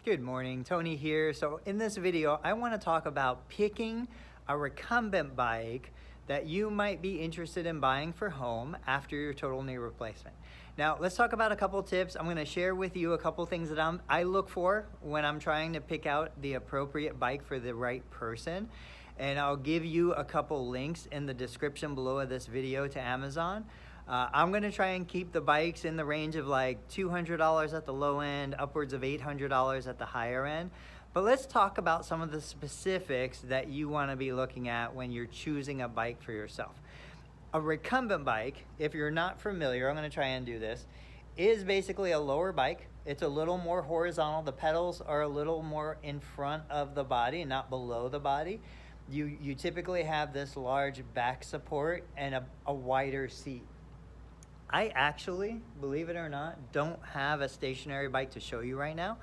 Good morning, Tony here. So in this video, I want to talk about picking a recumbent bike that you might be interested in buying for home after your total knee replacement. Now, let's talk about a couple tips. I'm going to share with you a couple things that I look for when I'm trying to pick out the appropriate bike for the right person. And I'll give you a couple links in the description below of this video to Amazon. I'm gonna try and keep the bikes in the range of like $200 at the low end, upwards of $800 at the higher end. But let's talk about some of the specifics that you wanna be looking at when you're choosing a bike for yourself. A recumbent bike, if you're not familiar, I'm gonna try and do this, is basically a lower bike. It's a little more horizontal. The pedals are a little more in front of the body, not below the body. You typically have this large back support and a wider seat. I actually, believe it or not, don't have a stationary bike to show you right now.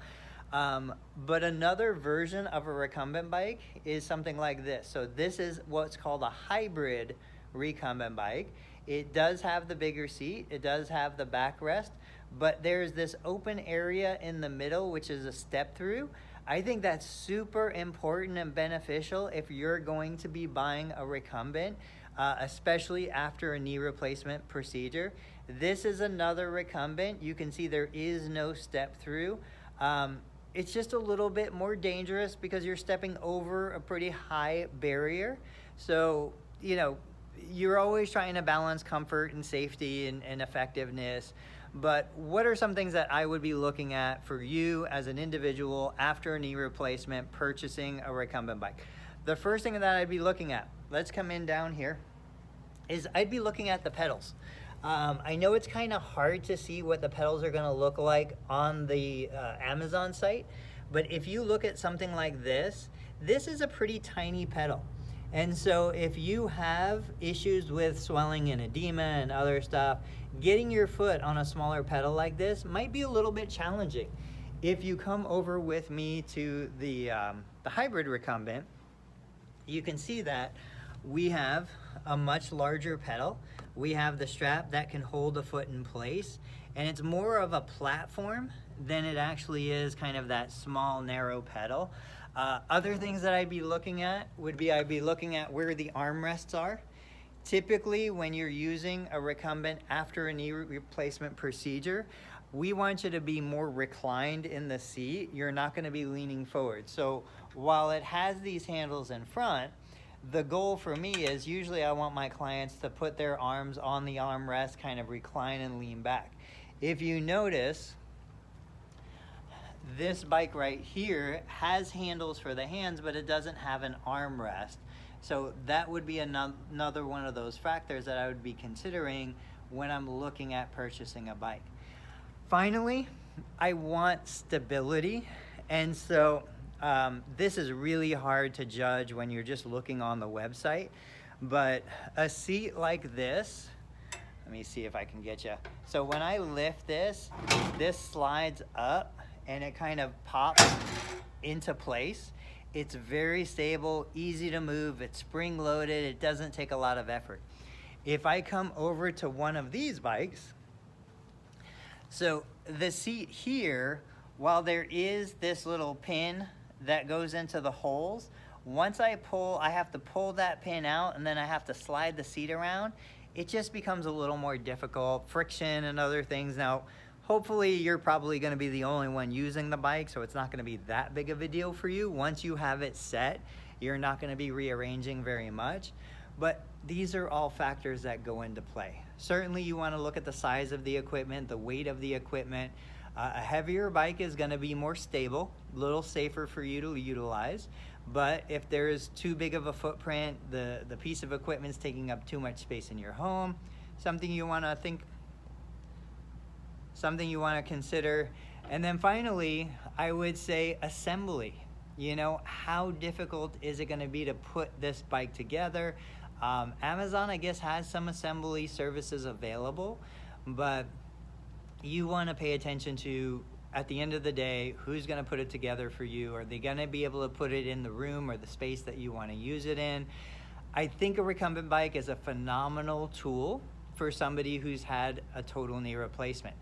But another version of a recumbent bike is something like this. So this is what's called a hybrid recumbent bike. It does have the bigger seat. It does have the backrest, but there's this open area in the middle, which is a step through. I think that's super important and beneficial if you're going to be buying a recumbent, especially after a knee replacement procedure. This is another recumbent. You can see there is no step through. It's just a little bit more dangerous because you're stepping over a pretty high barrier. So, you know, you're always trying to balance comfort and safety and effectiveness. But what are some things that I would be looking at for you as an individual after a knee replacement purchasing a recumbent bike? The first thing that I'd be looking at, let's come in down here, is I'd be looking at the pedals. I know it's kind of hard to see what the pedals are going to look like on the Amazon site, but if you look at something like this, this is a pretty tiny pedal. And so if you have issues with swelling and edema and other stuff, getting your foot on a smaller pedal like this might be a little bit challenging. If you come over with me to the hybrid recumbent, you can see that we have a much larger pedal. We have the strap that can hold the foot in place, and it's more of a platform than it actually is kind of that small narrow pedal. Other things that I'd be looking at would be I'd be looking at where the armrests are. Typically when you're using a recumbent after a knee replacement procedure, we want you to be more reclined in the seat. You're not going to be leaning forward. So while it has these handles in front, the goal for me is usually I want my clients to put their arms on the armrest, kind of recline and lean back. If you notice, this bike right here has handles for the hands, but it doesn't have an armrest. So that would be another one of those factors that I would be considering when I'm looking at purchasing a bike. Finally, I want stability. And so this is really hard to judge when you're just looking on the website, but a seat like this, let me see if I can get you. So when I lift this, this slides up and it kind of pops into place. It's very stable, easy to move, it's spring loaded, it doesn't take a lot of effort. If I come over to one of these bikes, so the seat here, while there is this little pin that goes into the holes, once I have to pull that pin out and then I have to slide the seat around. It just becomes a little more difficult, friction and other things. Now, hopefully you're probably going to be the only one using the bike, so it's not going to be that big of a deal for you. Once you have it set, you're not going to be rearranging very much. But these are all factors that go into play. Certainly you want to look at the size of the equipment, the weight of the equipment. A heavier bike is going to be more stable, a little safer for you to utilize. But if there is too big of a footprint, the piece of equipment is taking up too much space in your home, something you want to consider. And then finally, I would say assembly. You know, how difficult is it going to be to put this bike together? Amazon, I guess, has some assembly services available, but you want to pay attention to, at the end of the day, who's going to put it together for you? Are they going to be able to put it in the room or the space that you want to use it in? I think a recumbent bike is a phenomenal tool for somebody who's had a total knee replacement.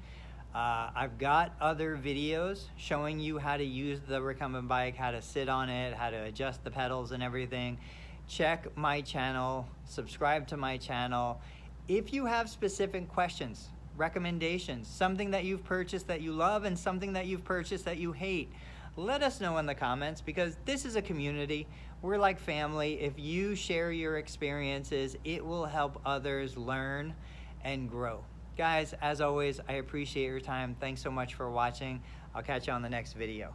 I've got other videos showing you how to use the recumbent bike, how to sit on it, how to adjust the pedals and everything. Check my channel, subscribe to my channel. If you have specific questions, recommendations, something that you've purchased that you love and something that you've purchased that you hate, let us know in the comments, because this is a community. We're like family. If you share your experiences, it will help others learn and grow. Guys, as always, I appreciate your time. Thanks so much for watching. I'll catch you on the next video.